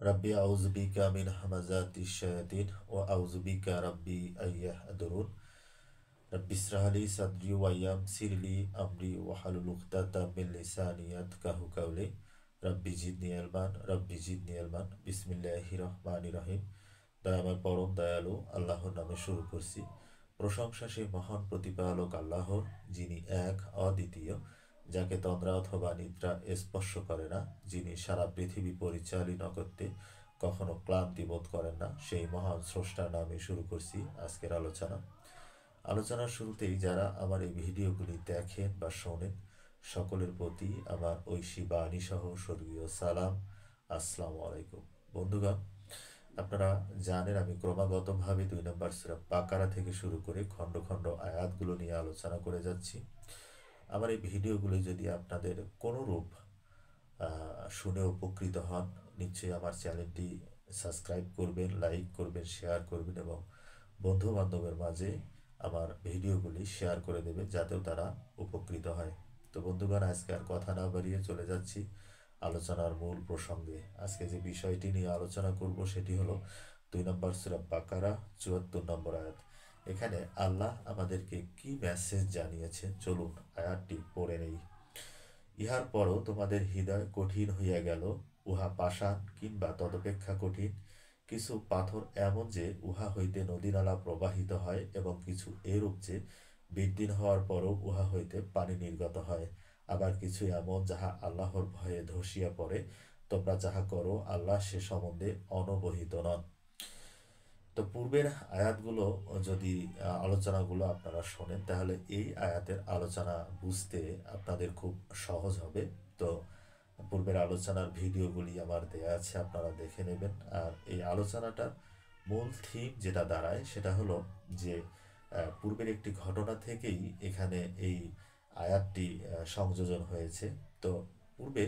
রাব্বি আউযু বিকা মিন হামাযাতিশ শায়াতিন ওয়া আউযু বিকা রাব্বি আইয়াহদুরুন। রাব্বি ইশরাহ লি সাদরি ওয়া ইয়াসসির লি আমরি ওয়াহলুল উকদাতাম মিন লিসানি ইয়াফকাহু কাওলি। রাব্বি জিদনি ইলমান বিসমিল্লাহির রহমানির রহিম। দয়াময় পরম দয়ালু আল্লাহর নামে শুরু করছি। প্রশংসা সেই মহান প্রতিপালক আল্লাহর, যিনি এক অদ্বিতীয়, যাকে তন্দ্রা অথবা নিদ্রা স্পর্শ করে না, যিনি সারা পৃথিবী পরিচালনা করতে কখনো ক্লান্তি বোধ করেন না, সেই মহান স্রষ্টার নামে শুরু করছি আজকের আলোচনা। আলোচনার শুরুতেই যারা আমার এই ভিডিওগুলি দেখেন বা শোনেন, সকলের প্রতি আমার ঐশী বাণী সহ স্বর্গীয় সালাম, আসসালামু আলাইকুম। বন্ধুগণ, আপনারা জানেন আমি ক্রমাগতভাবে 2 নম্বর সূরা বাকারা থেকে শুরু করে খণ্ড খণ্ড আয়াতগুলো নিয়ে আলোচনা করে যাচ্ছি। আমার এই ভিডিওগুলো যদি আপনাদের কোনোরূপ শুনে উপকৃত হন, নিশ্চয়ই আমার চ্যানেলটি সাবস্ক্রাইব করবেন, লাইক করবেন, শেয়ার করবেন এবং বন্ধু বান্ধবের মাঝে আমার ভিডিওগুলি শেয়ার করে দেবেন, যাতেও তারা উপকৃত হয়। তো বন্ধুগণ, আজকে আর কথা না বাড়িয়ে চলে যাচ্ছি আলোচনার মূল প্রসঙ্গে। আজকে যে বিষয়টি নিয়ে আলোচনা করব সেটি হলো 2 নম্বর সূরা বাকারা 74 নম্বর আয়াত। এখানে আল্লাহ আমাদেরকে কি মেসেজ জানিয়েছেন, চলুন আয়াতটি পড়ে নেই। ইহার পরও তোমাদের হৃদয় কঠিন হইয়া গেল, উহা পাষাণ কিংবা তদপেক্ষা কঠিন। কিছু পাথর এমন যে উহা হইতে নদীনালা প্রবাহিত হয়, এবং কিছু এরূপ যে বিদ্যুৎ হওয়ার পরও উহা হইতে পানি নির্গত হয়। আবার কিছু এমন যাহা আল্লাহর ভয়ে ধসিয়া পড়ে। তোমরা যাহা করো, আল্লাহ সে সম্বন্ধে অনবহিত নন। তো পূর্বের আয়াতগুলো যদি আলোচনাগুলো আপনারা শোনেন, তাহলে এই আয়াতের আলোচনা বুঝতে আপনাদের খুব সহজ হবে। তো পূর্বের আলোচনার ভিডিওগুলি আমার দেয়া আছে, আপনারা দেখে নেবেন। আর এই আলোচনাটার মূল থিম যেটা দাঁড়ায় সেটা হলো যে পূর্বের একটি ঘটনা থেকেই এখানে এই আয়াতটি সংযোজন হয়েছে। তো পূর্বে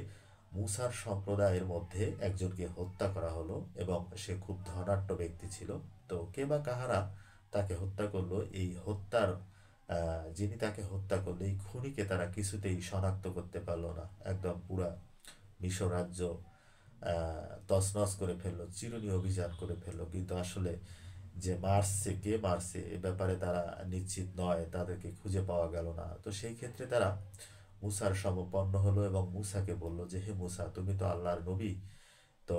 মুসার সম্প্রদায়ের মধ্যে একজনকে হত্যা করা হলো, এবং সে খুব ধনাঢ্য ব্যক্তি ছিল। তো কে বা কাহারা তাকে হত্যা করলো, এই হত্যার যিনি তাকে হত্যা করলো, এই খুনিকে তারা কিছুতেই শনাক্ত করতে পারলো না। একদম পুরা মিশর রাজ্য তছনছ করে ফেললো, চিরুনি অভিযান করে ফেললো, কিন্তু আসলে যে মারছে, কে মারছে এ ব্যাপারে তারা নিশ্চিত নয়, তাদেরকে খুঁজে পাওয়া গেল না। তো সেই ক্ষেত্রে তারা মুসার সমপন্ন হলো এবং মুসাকে বলল যে, হে মুসা, তুমি তো আল্লাহর নবী, তো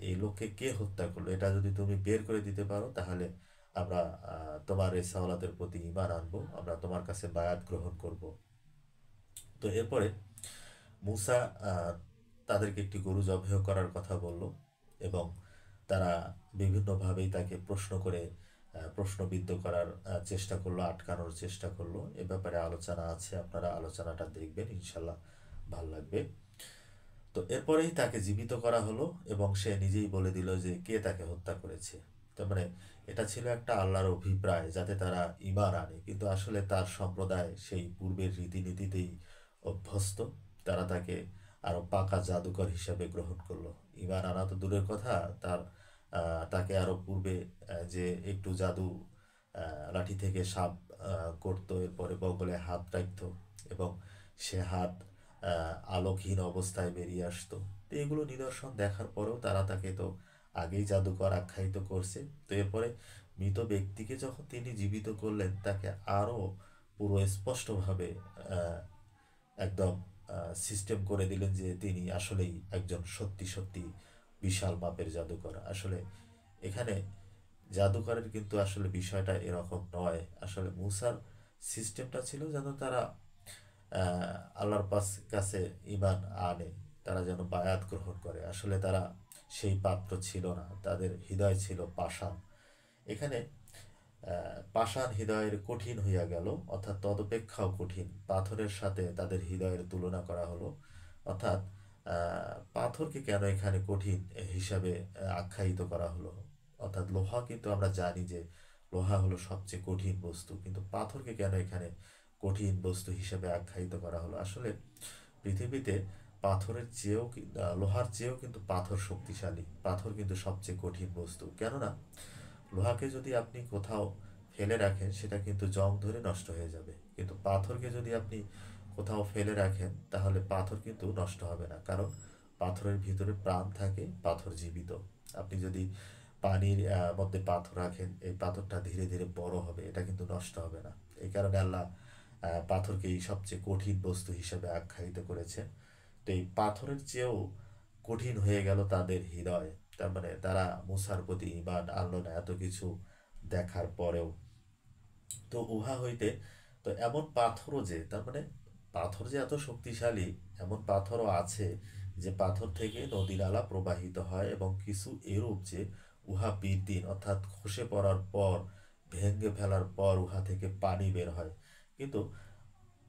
এই লোককে কে হত্যা করলো এটা যদি তুমি বের করে দিতে পারো, তাহলে আমরা তোমার এই সাওলাতের প্রতি ঈমান আনবো, আমরা তোমার কাছে বায়াত গ্রহণ করব। তো এরপরে মুসা তাদেরকে একটি গরু জবাই করার কথা বলল, এবং তারা বিভিন্নভাবেই তাকে প্রশ্ন করে প্রশ্নবিদ্ধ করার চেষ্টা করলো, আটকানোর চেষ্টা করলো। এ ব্যাপারে আলোচনা আছে, আপনারা আলোচনাটা দেখবেন, ইনশাল্লাহ ভাল লাগবে। তো এরপরেই তাকে জীবিত করা হলো, এবং সে নিজেই বলে দিল যে কে তাকে হত্যা করেছে। তার মানে এটা ছিল একটা আল্লাহর অভিপ্রায়, যাতে তারা ঈমান আনে, কিন্তু আসলে তার সম্প্রদায় সেই পূর্বের রীতিনীতিতেই অভ্যস্ত। তারা তাকে আরো পাকা জাদুকর হিসাবে গ্রহণ করলো। ঈমান আনা তো দূরের কথা, তাকে আরো পূর্বে যে একটু জাদু, লাঠি থেকে সাপ করতো, এরপরে বগলে হাত রাখতো, এবং সে হাত আলোকহীন অবস্থায় বেরিয়ে আসতো। তো এগুলো নিদর্শন দেখার পরেও তারা তাকে তো আগেই জাদুকর আখ্যায়িত করছে। তো এরপরে মৃত ব্যক্তিকে যখন তিনি জীবিত করলেন, তাকে আরো পুরো স্পষ্টভাবে একদম সিস্টেম করে দিলেন যে তিনি আসলেই একজন সত্যি সত্যি বিশাল মাপের জাদুকর। আসলে এখানে জাদুকরের কিন্তু আসলে বিষয়টা এরকম নয়। আসলে মুসার সিস্টেমটা ছিল যেন তারা আল্লাহর কাছে ঈমান আনে, তারা যেন বায়াত গ্রহণ করে। আসলে তারা সেই পাত্র ছিল না, তাদের হৃদয় ছিল পাষাণ। এখানে পাষাণ হৃদয়ের কঠিন হইয়া গেল, অর্থাৎ তদপেক্ষাও কঠিন। পাথরের সাথে তাদের হৃদয়ের তুলনা করা হলো, অর্থাৎ পাথরকে কেন এখানে কঠিন হিসাবে আখ্যায়িত করা হলো। অর্থাৎ লোহা, কিন্তু আমরা জানি যে লোহা হলো সবচেয়ে কঠিন বস্তু, কিন্তু পাথরকে কেন এখানে কঠিন বস্তু হিসাবে আখ্যায়িত করা হলো। আসলে পৃথিবীতে পাথরের চেয়েও লোহার চেয়েও কিন্তু পাথর শক্তিশালী। পাথর কিন্তু সবচেয়ে কঠিন বস্তু, কেননা লোহাকে যদি আপনি কোথাও ফেলে রাখেন, সেটা কিন্তু জং ধরে নষ্ট হয়ে যাবে, কিন্তু পাথরকে যদি আপনি কোথাও ফেলে রাখেন, তাহলে পাথর কিন্তু নষ্ট হবে না, কারণ পাথরের ভিতরে প্রাণ থাকে, পাথর জীবিত। আপনি যদি পানির মধ্যে পাথর রাখেন, এই পাথরটা ধীরে ধীরে বড় হবে, এটা কিন্তু নষ্ট হবে না। এই কারণে আল্লাহ পাথরকে এই সবচেয়ে কঠিন বস্তু হিসেবে আখ্যায়িত করেছেন। তো এই পাথরের চেয়েও কঠিন হয়ে গেল তাদের হৃদয়। তার মানে তারা মুসার প্রতি ঈমান আনলো না এত কিছু দেখার পরেও। তো উহা হইতে তো এমন পাথরও যে, তার মানে পাথর যে এত শক্তিশালী, এমন পাথরও আছে যে পাথর থেকে নদী নালা প্রবাহিত হয়, এবং কিছু এরূপ যে উহা বিদ্যিন অর্থাৎ খসে পড়ার পর, ভেঙে ফেলার পর উহা থেকে পানি বের হয়। কিন্তু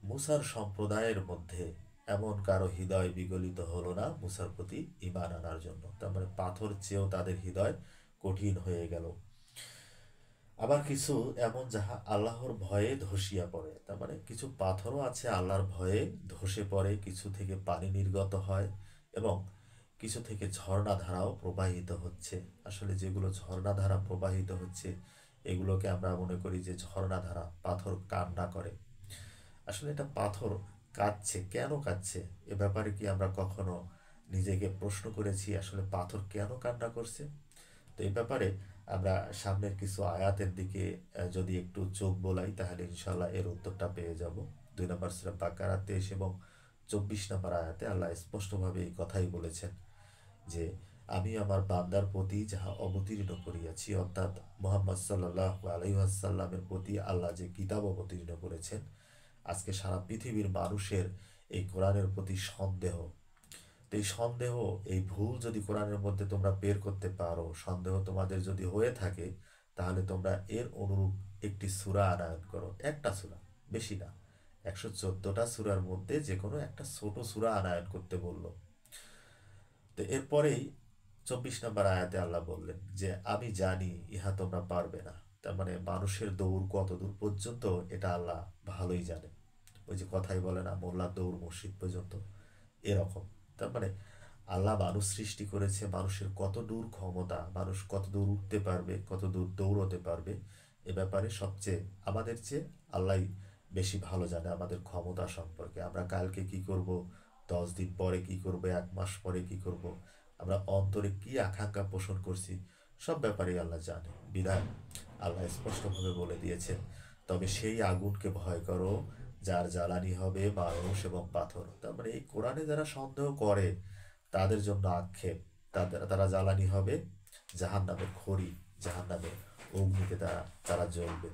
মুসার সম্প্রদায়ের মধ্যে এমন কারো হৃদয় বিগলিত হলো না মুসার প্রতি ঈমান আনার জন্য। তার মানে পাথর চেয়েও তাদের হৃদয় কঠিন হয়ে গেল। আবার কিছু এমন যাহা আল্লাহর ভয়ে ধসিয়া পড়ে, তার মানে কিছু পাথরও আছে আল্লাহর ভয়ে ধসে পড়ে, কিছু থেকে পানি নির্গত হয়, এবং কিছু থেকে ঝর্ণা ধারাও প্রবাহিত হচ্ছে। আসলে যেগুলো ঝর্ণা ধারা প্রবাহিত হচ্ছে, এগুলোকে আমরা মনে করি যে ঝর্ণা ধারা, পাথর কান্না করে। আসলে এটা পাথর কাঁদছে, কেন কাঁদছে? এ ব্যাপারে কি আমরা কখনো নিজেকে প্রশ্ন করেছি আসলে পাথর কেন কান্না করছে? তো এই ব্যাপারে আমরা সামনের কিছু আয়াতের দিকে যদি একটু চোখ বোলাই, তাহলে ইনশাল্লাহ এর উত্তরটা পেয়ে যাব। 2 নম্বর সূরা বাকারা 23 এবং 24 নম্বর আয়াতে আল্লাহ স্পষ্টভাবে এই কথাই বলেছেন যে, আমি আমার বান্দার প্রতি যাহা অবতীর্ণ করিয়াছি, অর্থাৎ মুহাম্মদ সাল্লাল্লাহু আলাইহি ওয়াসাল্লামের প্রতি আল্লাহ যে কিতাব অবতীর্ণ করেছেন, আজকে সারা পৃথিবীর মানুষের এই কোরআনের প্রতি সন্দেহ। তো এই সন্দেহ, এই ভুল যদি কোরআনের মধ্যে তোমরা বের করতে পারো, সন্দেহ তোমাদের যদি হয়ে থাকে, তাহলে তোমরা এর অনুরূপ একটি সূরা আনায়ন করো। একটা সূরা, বেশি না। 114টা সূরার মধ্যে যে কোনো একটা ছোট সূরা আনায়ন করতে বলল। তো এরপরেই 24 নম্বর আয়াতে আল্লাহ বললেন যে, আমি জানি ইহা তোমরা পারবে না। তার মানে মানুষের দৌড় কত দূর পর্যন্ত, এটা আল্লাহ ভালোই জানে। ওই যে কথাই বলে না, মোল্লার দৌড় মসজিদ পর্যন্ত, এরকম। তার মানে আল্লাহ মানুষ সৃষ্টি করেছে, মানুষের কত দূর ক্ষমতা, মানুষ কত দূর উঠতে পারবে, কত দূর দৌড়তে পারবে, এ ব্যাপারে সবচেয়ে আমাদের চেয়ে আল্লাহই বেশি ভালো জানে আমাদের ক্ষমতা সম্পর্কে। আমরা কালকে কি করব, 10 দিন পরে কি করব, 1 মাস পরে কি করব, আমরা অন্তরে কি আকাঙ্ক্ষা পোষণ করছি, সব ব্যাপারেই আল্লাহ জানে। বিধান আল্লাহ স্পষ্টভাবে বলে দিয়েছেন, তবে সেই আগুনকে ভয় করো যার জ্বালানি হবে মানুষ এবং পাথর। তার মানে এই কোরআনে যারা সন্দেহ করে তাদের জন্য আক্ষেপ। তারা জ্বালানি হবে জাহান্নামের খড়ি, জাহান্নামের অগ্নিতে তারা তারা জ্বলবে।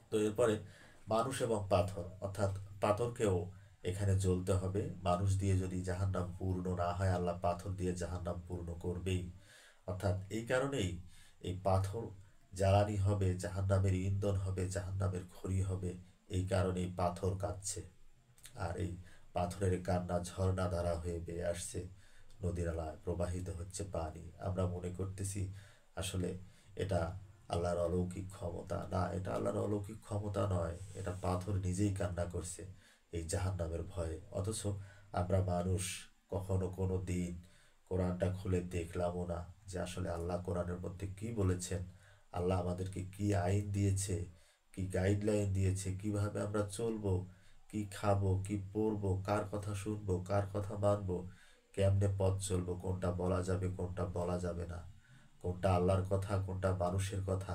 তো এরপরে মানুষ এবং পাথর, অর্থাৎ পাথরকেও এখানে জ্বলতে হবে। মানুষ দিয়ে যদি জাহান্নাম পূর্ণ না হয়, আল্লাহ পাথর দিয়ে জাহান্নাম পূর্ণ করবেই। অর্থাৎ এই কারণেই এই পাথর জ্বালানি হবে, জাহান্নামের ইন্ধন হবে, জাহান্নামের খড়ি হবে। এই কারণেই পাথর কাঁদছে। আর এই পাথরের কান্না ঝর্ণা ধারা হয়ে বেয়ে আসছে, নদী নালায় প্রবাহিত হচ্ছে পানি। আমরা মনে করতেছি আসলে এটা আল্লাহর অলৌকিক ক্ষমতা। না, এটা আল্লাহর অলৌকিক ক্ষমতা নয়, এটা পাথর নিজেই কান্না করছে এই জাহান্নামের ভয়ে। অথচ আমরা মানুষ কখনো কোনো দিন কোরআনটা খুলে দেখলামও না যে আসলে আল্লাহ কোরআনের মধ্যে কি বলেছেন, আল্লাহ আমাদেরকে কি আইন দিয়েছে, কি গাইডলাইন দিয়েছে, কিভাবে আমরা চলবো, কি খাবো, কি পরবো, কার কথা শুনবো, কার কথা মানবো, কেমনে পথ চলবো, কোনটা বলা যাবে, কোনটা বলা যাবে না, কোনটা আল্লাহর কথা, কোনটা মানুষের কথা,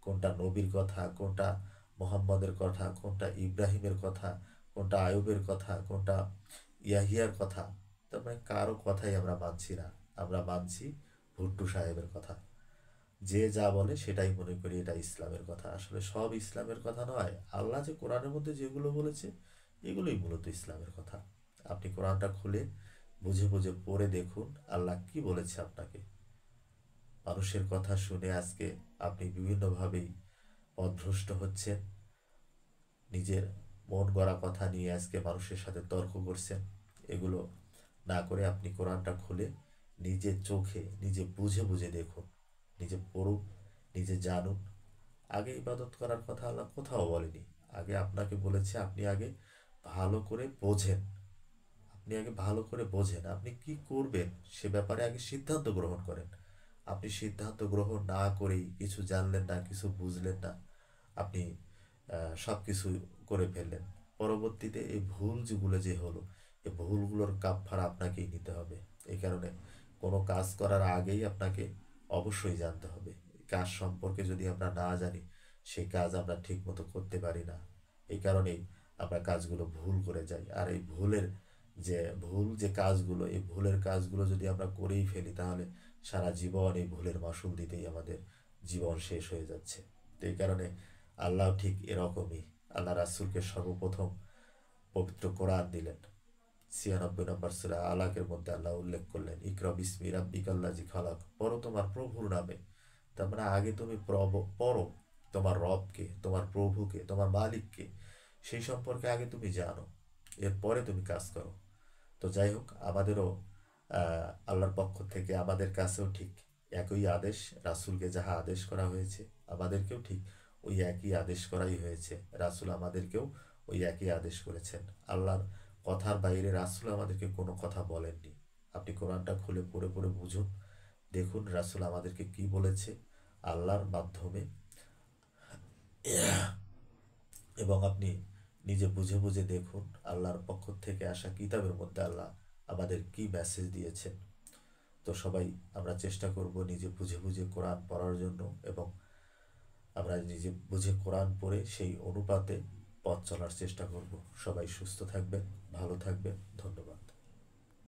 কোনটা নবীর কথা, কোনটা মোহাম্মদের কথা, কোনটা ইব্রাহিমের কথা, কোনটা আয়ুবের কথা, কোনটা ইয়াহিয়ার কথা। তার মানে কারো কথাই আমরা মানছি না। আমরা মানছি ভুট্টু সাহেবের কথা। যে যা বলে সেটাই মনে করি এটা ইসলামের কথা। আসলে সব ইসলামের কথা নয়। আল্লাহ যে কোরআনের মধ্যে যেগুলো বলেছে, এগুলোই মূলত ইসলামের কথা। আপনি কোরআনটা খুলে বুঝে বুঝে পড়ে দেখুন আল্লাহ কি বলেছে আপনাকে। মানুষের কথা শুনে আজকে আপনি বিভিন্নভাবেই পথভ্রষ্ট হচ্ছেন, নিজের মন গড়া কথা নিয়ে আজকে মানুষের সাথে তর্ক করছেন। এগুলো না করে আপনি কোরআনটা খুলে নিজের চোখে নিজে বুঝে বুঝে দেখুন, নিজে পড়ুন, নিজে জানুন। আগে ইবাদত করার কথা আল্লাহ কোথাও বলেনি। আগে আপনাকে বলেছে আপনি আগে ভালো করে বোঝেন। আপনি আগে ভালো করে বোঝেন আপনি কি করবেন, সে ব্যাপারে আগে সিদ্ধান্ত গ্রহণ করেন। আপনি সিদ্ধান্ত গ্রহণ না করেই, কিছু জানলেন না, কিছু বুঝলেন না, আপনি সব কিছু করে ফেললেন। পরবর্তীতে এই ভুল যেগুলো যে হলো, এই ভুলগুলোর কাফফারা আপনাকেই নিতে হবে। এই কারণে কোনো কাজ করার আগেই আপনাকে অবশ্যই জানতে হবে। কাজ সম্পর্কে যদি আমরা না জানি, সেই কাজ আমরা ঠিক মতো করতে পারি না। এই কারণেই আমরা কাজগুলো ভুল করে যাই। আর এই ভুল যে কাজগুলো, এই ভুলের কাজগুলো যদি আমরা করেই ফেলি, তাহলে সারা জীবন এই ভুলের মাসুল দিতেই আমাদের জীবন শেষ হয়ে যাচ্ছে। তো এই কারণে আল্লাহ ঠিক এরকমই আল্লাহ রাসূলকে সর্বপ্রথম পবিত্র কোরআন দিলেন। ৯৬ নম্বর সূরা আলাকের মধ্যে আল্লাহ উল্লেখ করলেন, ইকরা বিসমি রাব্বিকাল্লাযী খালাক, পড়ো তোমার প্রভুর নামে। তার মানে আগে তুমি পড়ো তোমার রবকে, তোমার প্রভুকে, তোমার মালিককে, সেই সম্পর্কে আগে তুমি জানো, এরপরে তুমি কাজ করো। তো যাই হোক, আমাদেরও আল্লাহর পক্ষ থেকে আমাদের কাছেও ঠিক একই আদেশ। রাসূলকে যাহা আদেশ করা হয়েছে, আমাদেরকেও ঠিক ওই একই আদেশ করাই হয়েছে। রাসূল আমাদেরকেও ওই একই আদেশ করেছেন। আল্লাহর কথার বাইরে রাসূল আমাদেরকে কোনো কথা বলেননি। আপনি কোরআনটা খুলে পড়ে পড়ে বুঝুন, দেখুন রাসূল আমাদেরকে কি বলেছে আল্লাহর মাধ্যমে, এবং আপনি নিজে বুঝে বুঝে দেখুন আল্লাহর পক্ষ থেকে আসা কিতাবের মধ্যে আল্লাহ আমাদের কি মেসেজ দিয়েছেন। তো সবাই আমরা চেষ্টা করব নিজে বুঝে বুঝে কোরআন পড়ার জন্য, এবং আমরা নিজে বুঝে কোরআন পড়ে সেই অনুপাতে পথ চলার চেষ্টা করব। সবাই সুস্থ থাকবেন, ভালো থাকবেন। ধন্যবাদ।